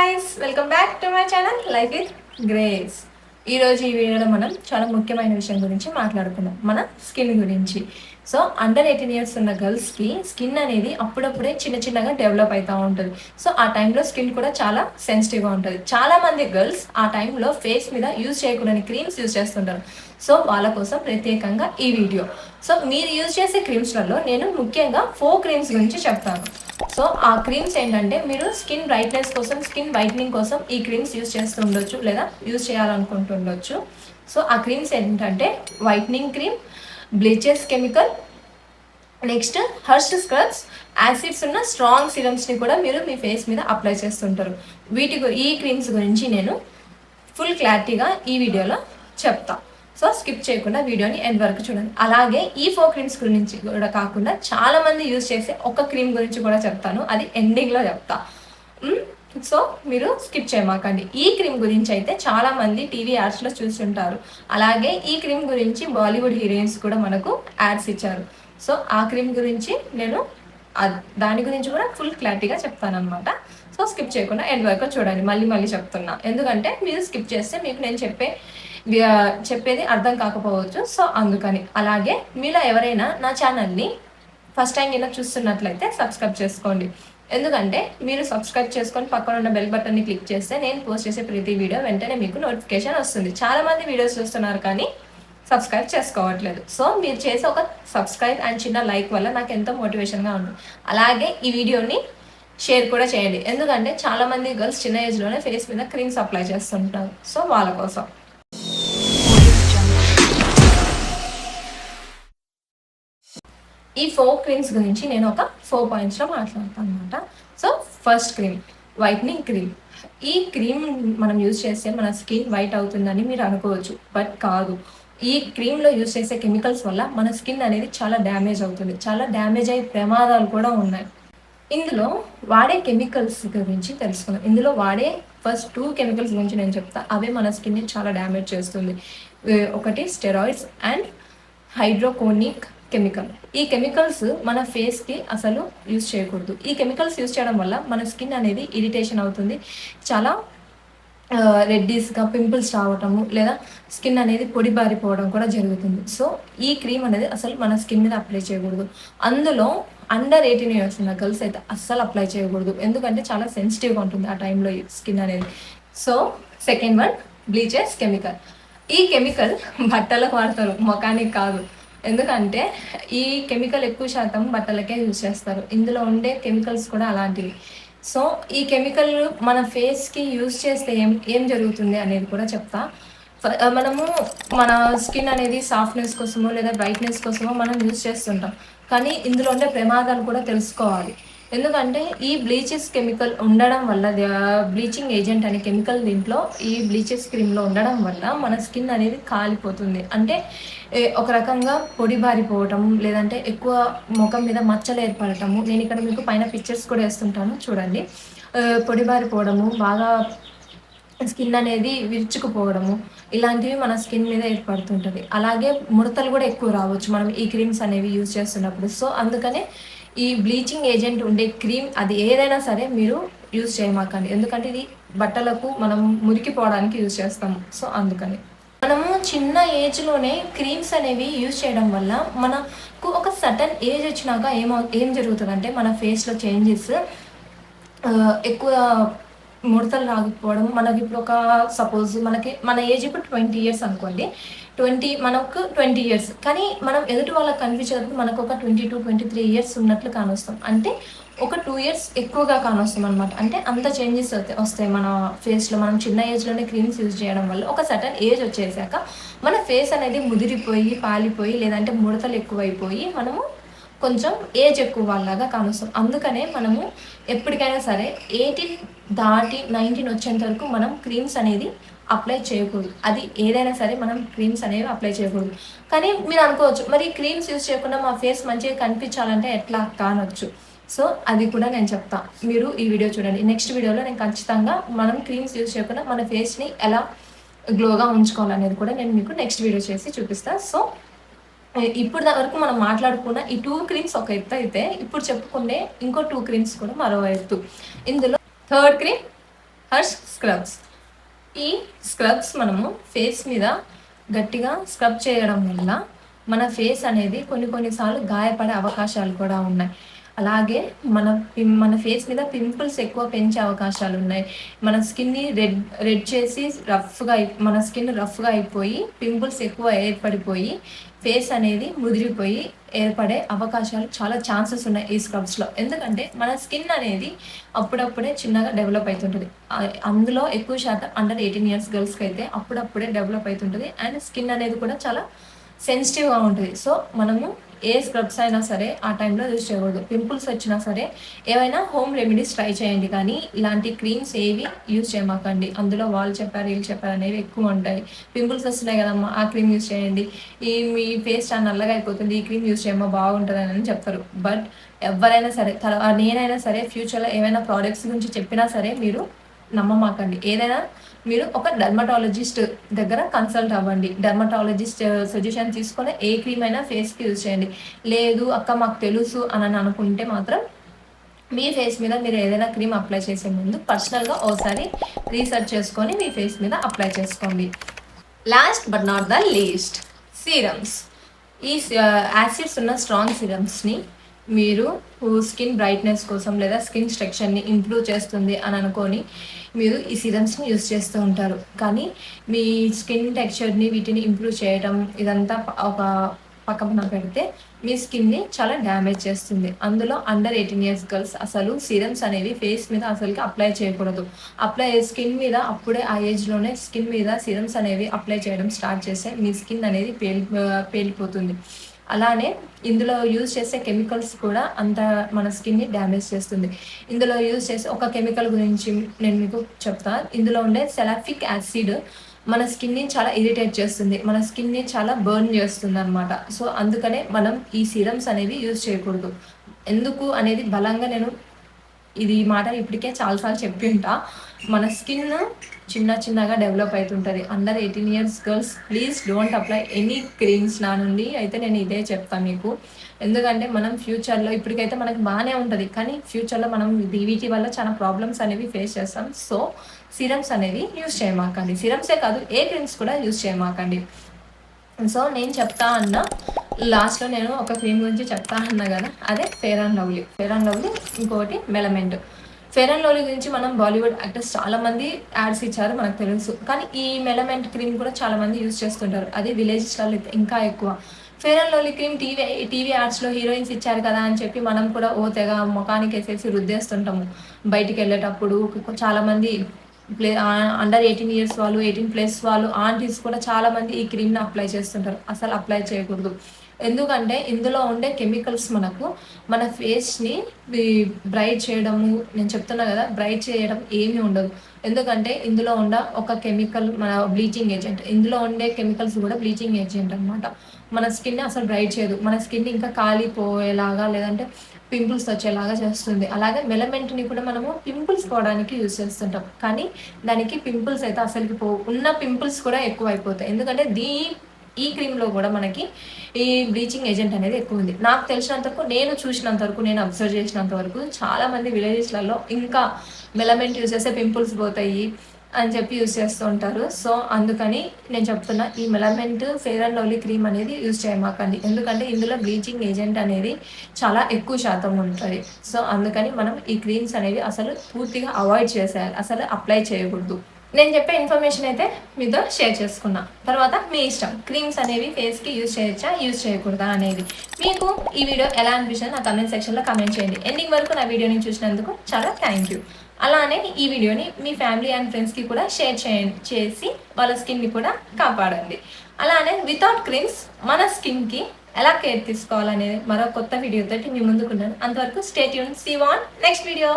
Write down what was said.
Guys, welcome back to my channel life with grace. ఈరోజు ఈ వీడియోలో మనం చాలా ముఖ్యమైన విషయం గురించి మాట్లాడుకుందాం, మన స్కిన్ గురించి. సో అండర్ 18 ఇయర్స్ ఉన్న గర్ల్స్కి స్కిన్ అనేది అప్పుడప్పుడే చిన్న చిన్నగా డెవలప్ అవుతూ ఉంటుంది. సో ఆ టైంలో స్కిన్ కూడా చాలా సెన్సిటివ్గా ఉంటుంది. చాలామంది గర్ల్స్ ఆ టైంలో ఫేస్ మీద యూజ్ చేయకూడని క్రీమ్స్ యూజ్ చేస్తుంటారు. సో వాళ్ళ కోసం ప్రత్యేకంగా ఈ వీడియో. సో మీరు యూజ్ చేసే క్రీమ్స్లలో నేను ముఖ్యంగా 4 క్రీమ్స్ గురించి చెప్తాను. సో ఆ క్రీమ్స్ ఏంటంటే, మీరు స్కిన్ బ్రైట్నెస్ కోసం, స్కిన్ వైట్నింగ్ కోసం ఈ క్రీమ్స్ యూజ్ చేస్తూ ఉండొచ్చు, లేదా యూజ్ చేయాలనుకుంటుండొచ్చు. సో ఆ క్రీమ్స్ ఏంటంటే whitening cream, bleaches chemical, next Harsh scrubs, acids ఉన్న స్ట్రాంగ్ సిరమ్స్ని కూడా మీరు మీ ఫేస్ మీద అప్లై చేస్తుంటారు. ఈ క్రీమ్స్ గురించి నేను ఫుల్ క్లారిటీగా ఈ వీడియోలో చెప్తా. సో స్కిప్ చేయకుండా వీడియోని ఎండ్ వరకు చూడండి. అలాగే ఈ 4 క్రీమ్స్ గురించి కూడా కాకుండా చాలామంది యూజ్ చేసే ఒక క్రీమ్ గురించి కూడా చెప్తాను, అది ఎండింగ్లో చెప్తా. సో మీరు స్కిప్ చేయమాకండి. ఈ క్రీమ్ గురించి అయితే చాలామంది టీవీ యాడ్స్లో చూస్తుంటారు. అలాగే ఈ క్రీమ్ గురించి బాలీవుడ్ హీరోయిన్స్ కూడా మనకు యాడ్స్ ఇచ్చారు. సో ఆ క్రీమ్ గురించి నేను దాని గురించి కూడా ఫుల్ క్లారిటీగా చెప్తాను అనమాట. సో స్కిప్ చేయకుండా ఎండ్ వరకు చూడండి. మళ్ళీ చెప్తున్నా, ఎందుకంటే మీరు స్కిప్ చేస్తే మీకు నేను చెప్పేది అర్థం కాకపోవచ్చు. సో అందుకని. అలాగే మీలో ఎవరైనా నా ఛానల్ని ఫస్ట్ టైం ఇలా చూస్తున్నట్లయితే సబ్స్క్రైబ్ చేసుకోండి. ఎందుకంటే మీరు సబ్స్క్రైబ్ చేసుకొని పక్కన ఉన్న బెల్ బటన్ని క్లిక్ చేస్తే నేను పోస్ట్ చేసే ప్రతి వీడియో వెంటనే మీకు నోటిఫికేషన్ వస్తుంది. చాలామంది వీడియోస్ చూస్తున్నారు కానీ సబ్స్క్రైబ్ చేసుకోవట్లేదు. సో మీరు చేసే ఒక సబ్స్క్రైబ్ అండ్ చిన్న లైక్ వల్ల నాకు ఎంతో మోటివేషన్గా ఉంటుంది. అలాగే ఈ వీడియోని షేర్ కూడా చేయండి, ఎందుకంటే చాలామంది గర్ల్స్ చిన్న ఏజ్లోనే ఫేస్ మీద క్రీమ్స్ అప్లై చేస్తుంటారు. సో వాళ్ళ కోసం ఈ 4 క్రీమ్స్ గురించి నేను ఒక 4 పాయింట్స్లో మాట్లాడతాను అనమాట. So first cream whitening cream. ఈ క్రీమ్ మనం యూజ్ చేస్తే మన స్కిన్ వైట్ అవుతుందని మీరు అనుకోవచ్చు, బట్ కాదు. ఈ క్రీమ్లో యూజ్ చేసే కెమికల్స్ వల్ల మన స్కిన్ అనేది చాలా డ్యామేజ్ అవుతుంది. చాలా డ్యామేజ్ అయ్యే ప్రమాదాలు కూడా ఉన్నాయి. ఇందులో వాడే కెమికల్స్ గురించి తెలుసుకుందాం. ఇందులో వాడే ఫస్ట్ 2 కెమికల్స్ గురించి నేను చెప్తా. అవే మన స్కిన్ని చాలా డ్యామేజ్ చేస్తుంది. ఒకటి స్టెరాయిడ్స్ అండ్ హైడ్రోకోనిక్ కెమికల్. ఈ కెమికల్స్ మన ఫేస్కి అసలు యూజ్ చేయకూడదు. ఈ కెమికల్స్ యూజ్ చేయడం వల్ల మన స్కిన్ అనేది ఇరిటేషన్ అవుతుంది, చాలా రెడ్డిస్గా పింపుల్స్ రావటము, లేదా స్కిన్ అనేది పొడిబారిపోవడం కూడా జరుగుతుంది. సో ఈ క్రీమ్ అనేది అసలు మన స్కిన్ మీద అప్లై చేయకూడదు. అందులో అండర్ 18 ఇయర్స్ ఉన్న గర్ల్స్ అయితే అస్సలు అప్లై చేయకూడదు, ఎందుకంటే చాలా సెన్సిటివ్గా ఉంటుంది ఆ టైంలో స్కిన్ అనేది. So second one bleaches chemical. ఈ కెమికల్ బట్టలకు వాడతారు, ముఖానికి కాదు. ఎందుకంటే ఈ కెమికల్ ఎక్కువ శాతం బట్టలకే యూజ్ చేస్తారు. ఇందులో ఉండే కెమికల్స్ కూడా అలాంటివి. సో ఈ కెమికల్ మన ఫేస్కి యూజ్ చేస్తే ఏం జరుగుతుంది అనేది కూడా చెప్తా. మనము మన స్కిన్ అనేది సాఫ్ట్నెస్ కోసమో లేదా బ్రైట్నెస్ కోసమో మనం యూజ్ చేస్తుంటాం, కానీ ఇందులో ఉండే ప్రమాదాలు కూడా తెలుసుకోవాలి. ఎందుకంటే ఈ బ్లీచెస్ కెమికల్ ఉండడం వల్ల, బ్లీచింగ్ ఏజెంట్ అనే కెమికల్ దీంట్లో ఈ బ్లీచెస్ క్రీమ్లో ఉండడం వల్ల మన స్కిన్ అనేది కాలిపోతుంది. అంటే ఒక రకంగా పొడి బారిపోవటం, లేదంటే ఎక్కువ ముఖం మీద మచ్చలు ఏర్పడటము. నేను ఇక్కడ మీకు పైన పిక్చర్స్ కూడా వేస్తుంటాను చూడండి. పొడి బారిపోవడము, బాగా స్కిన్ అనేది విరుచుకుపోవడము, ఇలాంటివి మన స్కిన్ మీద ఏర్పడుతుంటుంది. అలాగే ముడతలు కూడా ఎక్కువ రావచ్చు మనం ఈ క్రీమ్స్ అనేవి యూజ్ చేస్తున్నప్పుడు. సో అందుకనే ఈ బ్లీచింగ్ ఏజెంట్ ఉండే క్రీమ్ అది ఏదైనా సరే మీరు యూజ్ చేయమాకండి, ఎందుకంటే ఇది బట్టలకు మనం మురికిపోవడానికి యూజ్ చేస్తాము. సో అందుకని మనము చిన్న ఏజ్లోనే క్రీమ్స్ అనేవి యూజ్ చేయడం వల్ల మనకు ఒక సర్టన్ ఏజ్ వచ్చినాక ఏం జరుగుతుందంటే, మన ఫేస్లో చేంజెస్, ఎక్కువ ముడతలు రాకపోవడం. మనకి ఇప్పుడు సపోజ్ మన ఏజ్ ఇప్పుడు 20 ఇయర్స్ అనుకోండి. మనకు 20 ఇయర్స్, కానీ మనం ఎదుటి వాళ్ళకి కనిపించేటప్పుడు మనకు ఒక 22-23 ఇయర్స్ ఉన్నట్లు కానొస్తాం. అంటే ఒక 2 ఇయర్స్ ఎక్కువగా కానొస్తాం అనమాట. అంటే అంత చేంజెస్ వస్తాయి మన ఫేస్లో. మనం చిన్న ఏజ్లోనే క్రీమ్స్ యూజ్ చేయడం వల్ల ఒక సర్టన్ ఏజ్ వచ్చేసాక మన ఫేస్ అనేది ముదిరిపోయి, పాలిపోయి, లేదంటే ముడతలు ఎక్కువైపోయి మనము కొంచెం ఏజ్ ఎక్కువ వాళ్ళలాగా కానొస్తాం. అందుకనే మనము ఎప్పటికైనా సరే 18 దాటి 19 వచ్చేంత వరకు మనం క్రీమ్స్ అనేది అప్లై చేయకూడదు. అది ఏదైనా సరే మనం క్రీమ్స్ అనేవి అప్లై చేయకూడదు. కానీ మీరు అనుకోవచ్చు, మరి క్రీమ్స్ యూజ్ చేయకుండా మా ఫేస్ మంచిగా కనిపించాలంటే ఎట్లా కానొచ్చు. సో అది కూడా నేను చెప్తా, మీరు ఈ వీడియో చూడండి. నెక్స్ట్ వీడియోలో నేను ఖచ్చితంగా మనం క్రీమ్స్ యూజ్ చేయకుండా మన ఫేస్ని ఎలా గ్లోగా ఉంచుకోవాలనేది కూడా నేను మీకు నెక్స్ట్ వీడియో చేసి చూపిస్తాను. సో ఇప్పుడు వరకు మనం మాట్లాడుకున్న ఈ 2 క్రీమ్స్ ఒక ఎత్తు అయితే, ఇప్పుడు చెప్పుకునే ఇంకో 2 క్రీమ్స్ కూడా మరో ఎత్తు. ఇందులో థర్డ్ క్రీమ్ హర్ష్ స్క్రబ్స్. ఈ స్క్రబ్స్ మనము ఫేస్ మీద గట్టిగా స్క్రబ్ చేయడం వల్ల మన ఫేస్ అనేది కొన్నిసార్లు గాయపడే అవకాశాలు కూడా ఉన్నాయి. అలాగే మన ఫేస్ మీద పింపుల్స్ ఎక్కువ పెంచే అవకాశాలు ఉన్నాయి. మన స్కిన్ని రెడ్ చేసి మన స్కిన్ రఫ్గా అయిపోయి పింపుల్స్ ఎక్కువ ఏర్పడిపోయి ఫేస్ అనేది ముదిరిపోయి ఏర్పడే అవకాశాలు చాలా ఛాన్సెస్ ఉన్నాయి ఈ స్క్రబ్స్లో. ఎందుకంటే మన స్కిన్ అనేది అప్పుడప్పుడే చిన్నగా డెవలప్ అవుతుంటుంది. అందులో ఎక్కువ శాతం అండర్ 18 years గర్ల్స్కి అయితే అప్పుడప్పుడే డెవలప్ అవుతుంటుంది. అండ్ స్కిన్ అనేది కూడా చాలా సెన్సిటివ్గా ఉంటుంది. సో మనము ఏ స్క్రబ్స్ అయినా సరే ఆ టైంలో యూజ్ చేయకూడదు. పింపుల్స్ వచ్చినా సరే ఏవైనా హోమ్ రెమెడీస్ ట్రై చేయండి, కానీ ఇలాంటి క్రీమ్స్ ఏవి యూజ్ చేయమాకండి. అందులో వాళ్ళు చెప్పారు వీళ్ళు చెప్పారు అనేవి ఎక్కువ ఉంటాయి. పింపుల్స్ వస్తున్నాయి కదమ్మా ఆ క్రీమ్ యూజ్ చేయండి, మీ ఫేస్ చాలా నల్లగా అయిపోతుంది ఈ క్రీమ్ యూజ్ చేయమ్మా బాగుంటుంది అని చెప్తారు. బట్ ఎవరైనా సరే నేనైనా సరే ఫ్యూచర్లో ఏమైనా ప్రోడక్ట్స్ గురించి చెప్పినా సరే మీరు నమ్మమాకండి. ఏదైనా మీరు ఒక డర్మటాలజిస్ట్ దగ్గర కన్సల్ట్ అవ్వండి. డర్మటాలజిస్ట్ సజెషన్ తీసుకొని ఏ క్రీమ్ అయినా ఫేస్కి యూజ్ చేయండి. లేదు అక్క మాకు తెలుసు అని అనుకుంటే మాత్రం మీ ఫేస్ మీద మీరు ఏదైనా క్రీమ్ అప్లై చేసే ముందు పర్సనల్గా ఒకసారి రీసెర్చ్ చేసుకొని మీ ఫేస్ మీద అప్లై చేసుకోండి. Last but not the least, serums. ఈ యాసిడ్స్ ఉన్న స్ట్రాంగ్ సీరమ్స్ని మీరు స్కిన్ బ్రైట్నెస్ కోసం లేదా స్కిన్ స్ట్రక్చర్ని ఇంప్రూవ్ చేస్తుంది అని అనుకొని మీరు ఈ సీరమ్స్ని యూజ్ చేస్తూ ఉంటారు. కానీ మీ స్కిన్ టెక్స్చర్ని వీటిని ఇంప్రూవ్ చేయడం ఇదంతా ఒక పక్కన పెడితే మీ స్కిన్ని చాలా డ్యామేజ్ చేస్తుంది. అందులో అండర్ 18 years గర్ల్స్ అసలు సీరమ్స్ అనేవి ఫేస్ మీద అసలుకి అప్లై చేయకూడదు. స్కిన్ మీద అప్పుడే ఆ ఏజ్లోనే స్కిన్ మీద సీరమ్స్ అనేవి అప్లై చేయడం స్టార్ట్ చేస్తే మీ స్కిన్ అనేది పేలిపోతుంది. అలానే ఇందులో యూజ్ చేసే కెమికల్స్ కూడా అంత మన స్కిన్ని డ్యామేజ్ చేస్తుంది. ఇందులో యూజ్ చేసే ఒక కెమికల్ గురించి నేను మీకు చెప్తాను. ఇందులో ఉండే సెలాఫిక్ యాసిడ్ మన స్కిన్ని చాలా ఇరిటేట్ చేస్తుంది, మన స్కిన్ని చాలా బర్న్ చేస్తుంది అనమాట. సో అందుకనే మనం ఈ సీరమ్స్ అనేవి యూజ్ చేయకూడదు. ఎందుకు అనేది బలంగా నేను ఈ మాట ఇప్పటికే చాలాసార్లు చెప్పి ఉంటా. మన స్కిన్ చిన్నగా డెవలప్ అవుతుంటుంది. Under 18 years girls please don't apply any creams. నా నుండి అయితే నేను ఇదే చెప్తాను మీకు. ఎందుకంటే మనం ఫ్యూచర్లో ఇప్పటికైతే మనకు బాగానే ఉంటుంది, కానీ ఫ్యూచర్లో మనం వీటి వల్ల చాలా ప్రాబ్లమ్స్ అనేవి ఫేస్ చేస్తాం. సో సీరమ్స్ అనేవి యూజ్ చేయమాకండి. సీరమ్సే కాదు ఏ క్రీమ్స్ కూడా యూజ్ చేయమాకండి. సో నేను చెప్తా అన్నా లాస్ట్లో నేను ఒక క్రీమ్ గురించి చెప్తా అన్నా కదా, అదే ఫెయిర్ అండ్ లవ్లీ. ఇంకోటి మెలమెంట్. ఫెయిర్ అండ్ లవ్లీ గురించి మనం బాలీవుడ్ యాక్టర్స్ చాలామంది యాడ్స్ ఇచ్చారు మనకు తెలుసు, కానీ ఈ మెలమెంట్ క్రీమ్ కూడా చాలామంది యూజ్ చేస్తుంటారు. అది విలేజెస్లలో ఇంకా ఎక్కువ. Fair and lovely cream TV యాడ్స్లో హీరోయిన్స్ ఇచ్చారు కదా అని చెప్పి మనం కూడా తెగ ముఖానికి వేసేసి రుద్దేస్తుంటాము బయటికి వెళ్ళేటప్పుడు. చాలామంది అండర్ 18 years వాళ్ళు 18+ వాళ్ళు ఆంటీస్ కూడా చాలామంది ఈ క్రీమ్ని అప్లై చేస్తుంటారు. అసలు అప్లై చేయకూడదు. ఎందుకంటే ఇందులో ఉండే కెమికల్స్ మన ఫేస్ని బ్రైట్ చేయడము, నేను చెప్తున్నా కదా బ్రైట్ చేయడం ఏమీ ఉండదు. ఎందుకంటే ఇందులో ఉన్న ఒక కెమికల్ మన బ్లీచింగ్ ఏజెంట్. ఇందులో ఉండే కెమికల్స్ కూడా బ్లీచింగ్ ఏజెంట్ అనమాట. మన స్కిన్ని అసలు బ్రైట్ చేయదు, మన స్కిన్ ఇంకా కాలిపోయేలాగా లేదంటే పింపుల్స్ వచ్చేలాగా చేస్తుంది. అలాగే మెలమెంట్ని కూడా మనము పింపుల్స్ పోవడానికి యూజ్ చేస్తుంటాం, కానీ దానికి పింపుల్స్ అయితే అసలుకి ఉన్న పింపుల్స్ కూడా ఎక్కువ అయిపోతాయి. ఎందుకంటే ఈ క్రీమ్లో కూడా మనకి ఈ బ్లీచింగ్ ఏజెంట్ అనేది ఎక్కువ ఉంది. నాకు తెలిసినంతవరకు, నేను చూసినంతవరకు, నేను అబ్జర్వ్ చేసినంత వరకు చాలామంది విలేజెస్లలో ఇంకా మెలమెంట్ యూజ్ చేస్తే పింపుల్స్ పోతాయి అని చెప్పి యూజ్ చేస్తూ ఉంటారు. సో అందుకని నేను చెప్తున్నా, ఈ మెలమెంట్ ఫెయిర్ అండ్ లవ్లీ క్రీమ్ అనేది యూజ్ చేయమాకండి. ఎందుకంటే ఇందులో బ్లీచింగ్ ఏజెంట్ అనేది చాలా ఎక్కువ శాతం ఉంటుంది. సో అందుకని మనం ఈ క్రీమ్స్ అనేవి అసలు పూర్తిగా అవాయిడ్ చేసేయాలి, అసలు అప్లై చేయకూడదు. నేను చెప్పే ఇన్ఫర్మేషన్ అయితే మీతో షేర్ చేసుకున్నా. తర్వాత మీ ఇష్టం, క్రీమ్స్ అనేవి ఫేస్కి యూజ్ చేయొచ్చా యూజ్ చేయకూడదా అనేది. మీకు ఈ వీడియో ఎలా అనిపించింది నా కమెంట్ సెక్షన్లో కమెంట్ చేయండి. ఎండింగ్ వరకు నా వీడియోని చూసినందుకు చాలా థ్యాంక్ యూ. అలానే ఈ వీడియోని మీ ఫ్యామిలీ అండ్ ఫ్రెండ్స్కి కూడా షేర్ చేసి వాళ్ళ స్కిన్ని కూడా కాపాడండి. అలానే వితౌట్ క్రీమ్స్ మన స్కిన్కి ఎలా కేర్ తీసుకోవాలనేది మరో కొత్త వీడియోతో మీ ముందుకున్నాను. అంతవరకు stay tune. See you on next video.